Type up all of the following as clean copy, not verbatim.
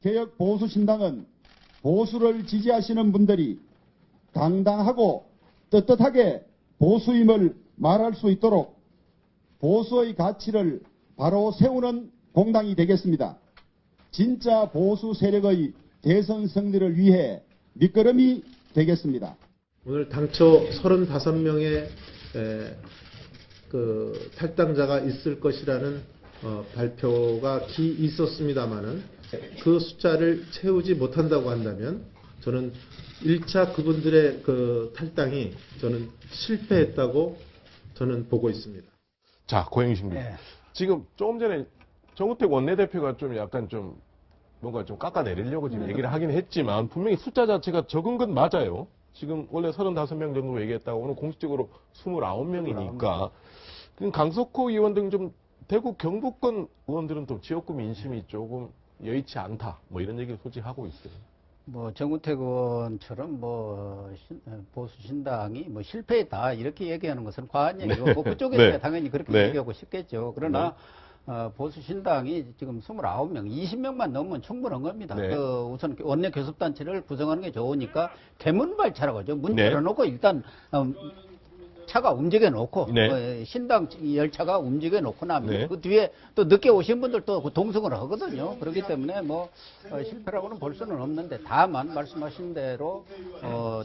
개혁 보수신당은 보수를 지지하시는 분들이 당당하고 떳떳하게 보수임을 말할 수 있도록 보수의 가치를 바로 세우는 공당이 되겠습니다. 진짜 보수 세력의 대선 승리를 위해 밑거름이 되겠습니다. 오늘 당초 35명의 그 탈당자가 있을 것이라는 발표가 있었습니다마는 그 숫자를 채우지 못한다고 한다면 저는 1차 그분들의 그 탈당이 저는 실패했다고 저는 보고 있습니다. 자, 고행신비. 네. 지금 조금 전에 정우택 원내대표가 좀 약간 좀 뭔가 좀 깎아내리려고 지금 얘기를 하긴 했지만 분명히 숫자 자체가 적은 건 맞아요. 지금 원래 35명 정도 얘기했다고 오늘 공식적으로 29명이니까 강석호 의원 등 좀 대구 경북권 의원들은 또 지역구 민심이 조금 여의치 않다 뭐 이런 얘기를 솔직히 하고 있어요. 뭐 정우택 의원처럼 뭐 보수 신당이 뭐 실패했다 이렇게 얘기하는 것은 과한 얘기고 뭐 그쪽에서 네. 당연히 그렇게 네. 얘기하고 싶겠죠. 그러나 보수 신당이 지금 29명, 20명만 넘으면 충분한 겁니다. 네. 우선 원내 교섭단체를 구성하는 게 좋으니까 개문발차라고 하죠. 문 네. 열어놓고 일단 차가 움직여 놓고 네. 신당 열차가 움직여 놓고 나면 네. 그 뒤에 또 늦게 오신 분들도 그 동승을 하거든요. 그렇기 때문에 뭐 실패라고는 볼 수는 없는데 다만 말씀하신 대로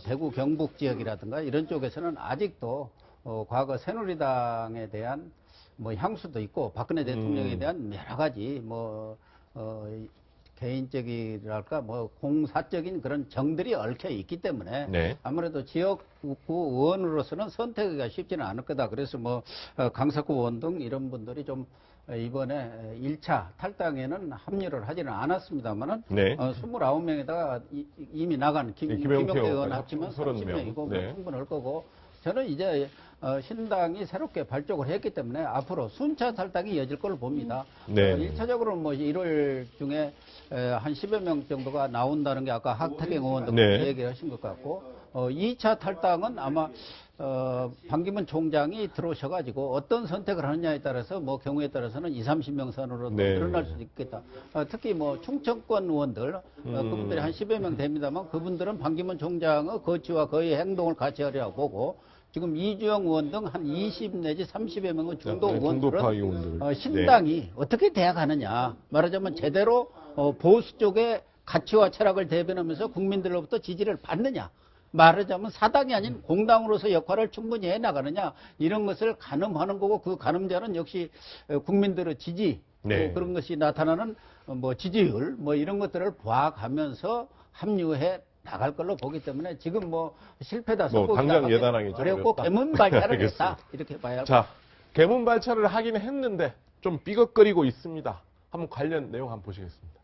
대구 경북 지역이라든가 이런 쪽에서는 아직도 과거 새누리당에 대한 뭐 향수도 있고 박근혜 대통령에 대한 여러 가지 뭐 개인적이랄까 뭐 공사적인 그런 정들이 얽혀 있기 때문에 네. 아무래도 지역구 의원으로서는 선택하기가 쉽지는 않을 거다. 그래서 뭐 강석구 의원 등 이런 분들이 좀 이번에 1차 탈당에는 합류를 하지는 않았습니다만은 네. 29명에다가 이미 나간 김용태 의원 합치면 30명이고 네. 뭐 충분할 거고 저는 이제 신당이 새롭게 발족을 했기 때문에 앞으로 순차 탈당이 이어질 걸로 봅니다. 네. 1차적으로는 뭐 1월 중에 한 10여 명 정도가 나온다는 게 아까 하태경 의원도 네. 얘기를 하신 것 같고 2차 탈당은 아마 반기문 총장이 들어오셔가지고 어떤 선택을 하느냐에 따라서 뭐 경우에 따라서는 20, 30명 선으로 네. 늘어날 수도 있겠다. 특히 뭐 충청권 의원들 그분들이 한 10여 명 됩니다만 그분들은 반기문 총장의 거취와 그의 행동을 같이 하려고 보고 지금 이주영 의원 등 한 20 내지 30여 명의 중도 의원들은 신당이 어떻게 돼가느냐 말하자면 제대로 보수 쪽의 가치와 철학을 대변하면서 국민들로부터 지지를 받느냐 말하자면 사당이 아닌 공당으로서 역할을 충분히 해나가느냐 이런 것을 가늠하는 거고 그 가늠자는 역시 국민들의 지지 네. 그런 것이 나타나는 뭐 지지율 뭐 이런 것들을 봐가면서 합류해 나갈 걸로 보기 때문에 지금 뭐 실패다 뭐 당장 예단하기 어렵고 개문발차를 했다 이렇게 봐야 자, 개문발차를 하긴 했는데 좀 삐걱거리고 있습니다. 한번 관련 내용 한번 보시겠습니다.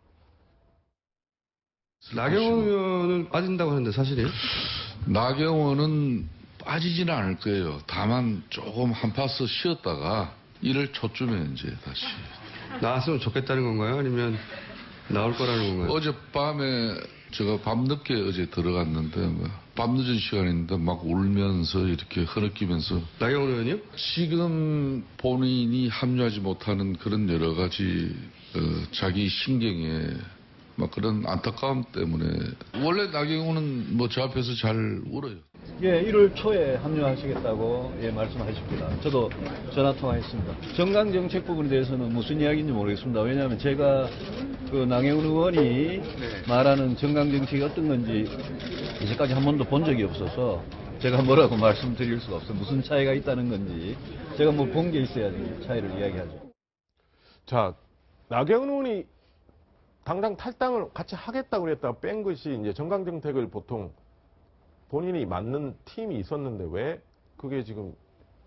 나경원 의원은 빠진다고 하는데 사실이에요? 나경원은 빠지지는 않을 거예요. 다만 조금 한 파스 쉬었다가 1월 초쯤에 이제 다시. 나왔으면 좋겠다는 건가요? 아니면 나올 거라는 건가요? 어젯밤에 제가 밤늦게 어제 들어갔는데 밤늦은 시간인데 막 울면서 이렇게 흐느끼면서 나경원 의원이요? 지금 본인이 합류하지 못하는 그런 여러 가지 자기 신경에 막 그런 안타까움 때문에 원래 나경원은 뭐 저 앞에서 잘 울어요. 예, 1월 초에 합류하시겠다고 예, 말씀하십니다. 저도 전화 통화했습니다. 정강 정책 부분에 대해서는 무슨 이야기인지 모르겠습니다. 왜냐하면 제가 그 나경원 의원이 말하는 정강 정책이 어떤 건지 이제까지 한 번도 본 적이 없어서 제가 뭐라고 말씀드릴 수가 없어요. 무슨 차이가 있다는 건지 제가 뭐 본 게 있어야지 차이를 이야기하죠. 자, 나경원 의원이 당장 탈당을 같이 하겠다고 그랬다가 뺀 것이 이제 정강정책을 보통 본인이 맡는 팀이 있었는데 왜 그게 지금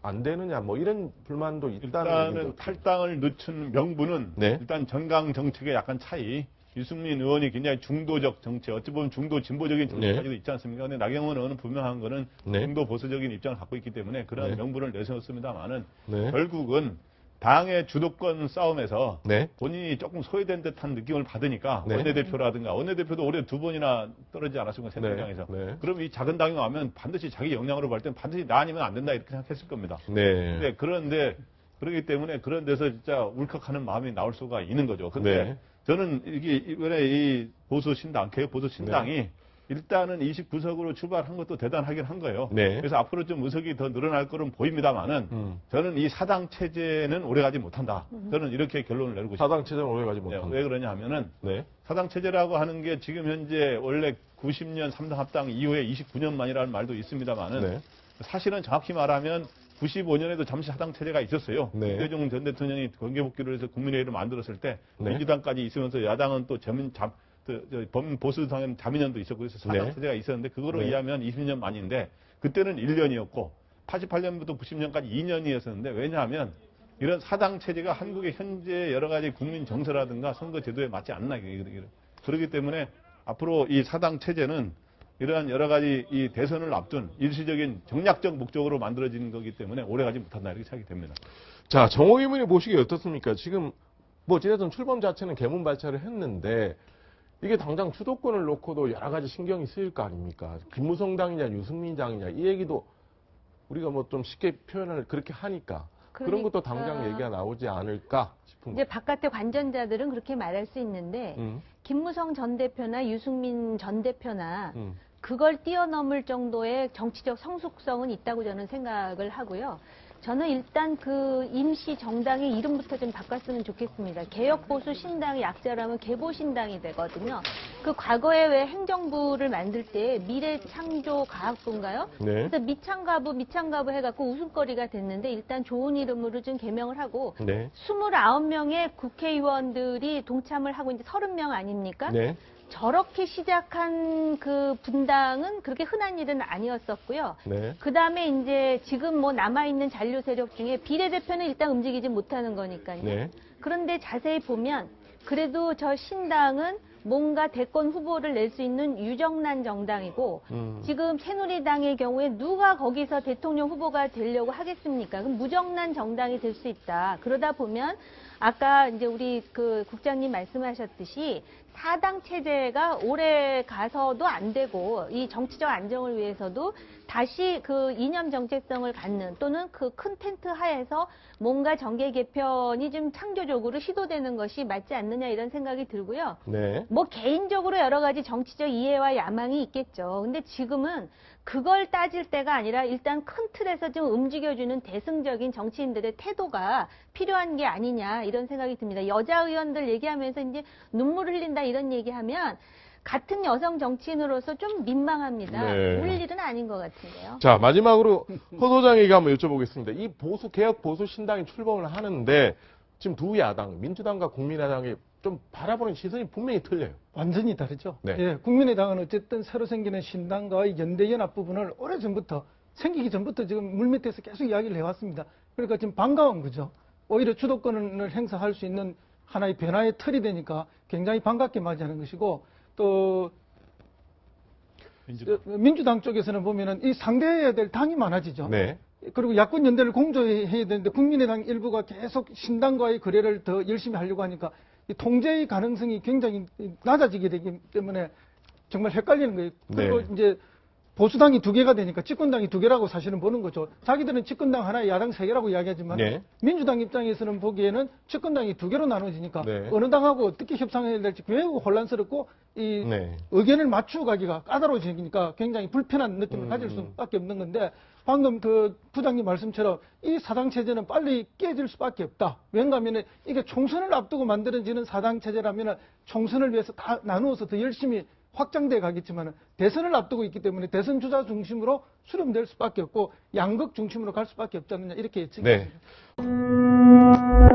안 되느냐 뭐 이런 불만도 있다는 일단은 탈당을 늦춘 명분은 네. 일단 정강 정책의 약간 차이. 유승민 의원이 굉장히 중도적 정책, 어찌 보면 중도 진보적인 정책까지도 있지 않습니까? 근데 나경원 의원은 분명한 거는 중도 보수적인 입장을 갖고 있기 때문에 그런 명분을 내세웠습니다만은 결국은 당의 주도권 싸움에서 본인이 조금 소외된 듯한 느낌을 받으니까 원내대표라든가 원내대표도 올해 2번이나 떨어지지 않았습니까? 새누리당에서. 그럼 이 작은 당이 오면 반드시 자기 역량으로 볼 때는 반드시 나 아니면 안 된다 이렇게 생각했을 겁니다. 그런데 그러기 때문에 그런 데서 진짜 울컥하는 마음이 나올 수가 있는 거죠. 근데 저는 이게 이번에 이 보수 신당, 개혁 보수 신당이 일단은 29석으로 출발한 것도 대단하긴 한 거예요. 네. 그래서 앞으로 좀 의석이 더 늘어날 거는 보입니다만은 저는 이 사당 체제는 오래가지 못한다. 저는 이렇게 결론을 내리고 싶습니다. 사당 체제는 오래가지 못한다. 왜 그러냐 하면은 네. 사당 체제라고 하는 게 지금 현재 원래 90년 3당 합당 이후에 29년 만이라는 말도 있습니다만은 네. 사실은 정확히 말하면 95년에도 잠시 사당 체제가 있었어요. 네. 김대중 전 대통령이 관계복귀를 해서 국민회의를 만들었을 때 네. 민주당까지 있으면서 야당은 또 범보수당은 자민련도 있었고 그래서 사당 네. 체제가 있었는데 그거로 네. 의하면 20년 만인데 그때는 1년이었고 88년부터 90년까지 2년이었었는데 왜냐하면 이런 사당 체제가 한국의 현재 여러 가지 국민 정서라든가 선거 제도에 맞지 않나 그렇기 때문에 앞으로 이 사당 체제는 이러한 여러 가지 이 대선을 앞둔 일시적인 정략적 목적으로 만들어진 거기 때문에 오래가지 못한다 이렇게 생각이 됩니다. 자, 정호 의원이 보시기에 어떻습니까? 지금 뭐 어찌됐든 출범 자체는 개문 발차를 했는데 이게 당장 주도권을 놓고도 여러 가지 신경이 쓰일 거 아닙니까? 김무성 당이냐 유승민 당이냐 이 얘기도 우리가 뭐 좀 쉽게 표현을 그렇게 하니까 그런 것도 당장 얘기가 나오지 않을까 싶은 이제 거예요. 바깥의 관전자들은 그렇게 말할 수 있는데 김무성 전 대표나 유승민 전 대표나 그걸 뛰어넘을 정도의 정치적 성숙성은 있다고 저는 생각을 하고요. 저는 일단 그 임시 정당의 이름부터 좀 바꿨으면 좋겠습니다. 개혁보수 신당의 약자라면 개보신당이 되거든요. 그 과거에 왜 행정부를 만들 때 미래창조과학부인가요? 네. 그래서 미창가부 해갖고 웃음거리가 됐는데 일단 좋은 이름으로 좀 개명을 하고 네. 29명의 국회의원들이 동참을 하고 이제 30명 아닙니까? 네. 저렇게 시작한 그 분당은 그렇게 흔한 일은 아니었었고요. 네. 그 다음에 이제 지금 뭐 남아있는 잔류 세력 중에 비례대표는 일단 움직이지 못하는 거니까요. 네. 그런데 자세히 보면 그래도 저 신당은 뭔가 대권 후보를 낼 수 있는 유정란 정당이고 지금 새누리당의 경우에 누가 거기서 대통령 후보가 되려고 하겠습니까? 그럼 무정란 정당이 될 수 있다. 그러다 보면 아까 이제 우리 그 국장님 말씀하셨듯이 사당 체제가 오래 가서도 안 되고 이 정치적 안정을 위해서도 다시 그 이념 정체성을 갖는 또는 그 큰 텐트 하에서 뭔가 정계 개편이 좀 창조적으로 시도되는 것이 맞지 않느냐 이런 생각이 들고요. 네. 뭐 개인적으로 여러 가지 정치적 이해와 야망이 있겠죠. 근데 지금은 그걸 따질 때가 아니라 일단 큰 틀에서 좀 움직여주는 대승적인 정치인들의 태도가 필요한 게 아니냐 이런 생각이 듭니다. 여자 의원들 얘기하면서 이제 눈물 흘린다 이런 얘기하면 같은 여성 정치인으로서 좀 민망합니다. 네. 울 일은 아닌 것 같은데요. 자, 마지막으로 허 소장에게 한번 여쭤보겠습니다. 이 개혁 보수 신당이 출범을 하는데 지금 두 야당, 민주당과 국민의당이 좀 바라보는 시선이 분명히 틀려요. 완전히 다르죠. 네. 예, 국민의당은 어쨌든 새로 생기는 신당과의 연대연합 부분을 오래전부터 생기기 전부터 지금 물밑에서 계속 이야기를 해왔습니다. 그러니까 지금 반가운 거죠. 오히려 주도권을 행사할 수 있는 하나의 변화의 틀이 되니까 굉장히 반갑게 맞이하는 것이고 또 민주당 쪽에서는 보면은 이 상대해야 될 당이 많아지죠. 네. 그리고 야권 연대를 공조해야 되는데 국민의당 일부가 계속 신당과의 거래를 더 열심히 하려고 하니까 이 통제의 가능성이 굉장히 낮아지게 되기 때문에 정말 헷갈리는 거예요. 그리고 네. 이제 보수당이 두 개가 되니까 집권당이 두 개라고 사실은 보는 거죠. 자기들은 집권당 하나에 야당 세 개라고 이야기하지만 네. 민주당 입장에서는 보기에는 집권당이 두 개로 나눠지니까 네. 어느 당하고 어떻게 협상해야 될지 매우 혼란스럽고 이 네. 의견을 맞추어 가기가 까다로워지니까 굉장히 불편한 느낌을 가질 수밖에 없는 건데 방금 그 부장님 말씀처럼 이 사당 체제는 빨리 깨질 수밖에 없다. 왜냐하면 이게 총선을 앞두고 만들어지는 사당 체제라면 총선을 위해서 다 나누어서 더 열심히 확장돼 가겠지만 대선을 앞두고 있기 때문에 대선 주자 중심으로 수렴될 수밖에 없고 양극 중심으로 갈 수밖에 없지 않느냐 이렇게 예측이 네. 됩니다.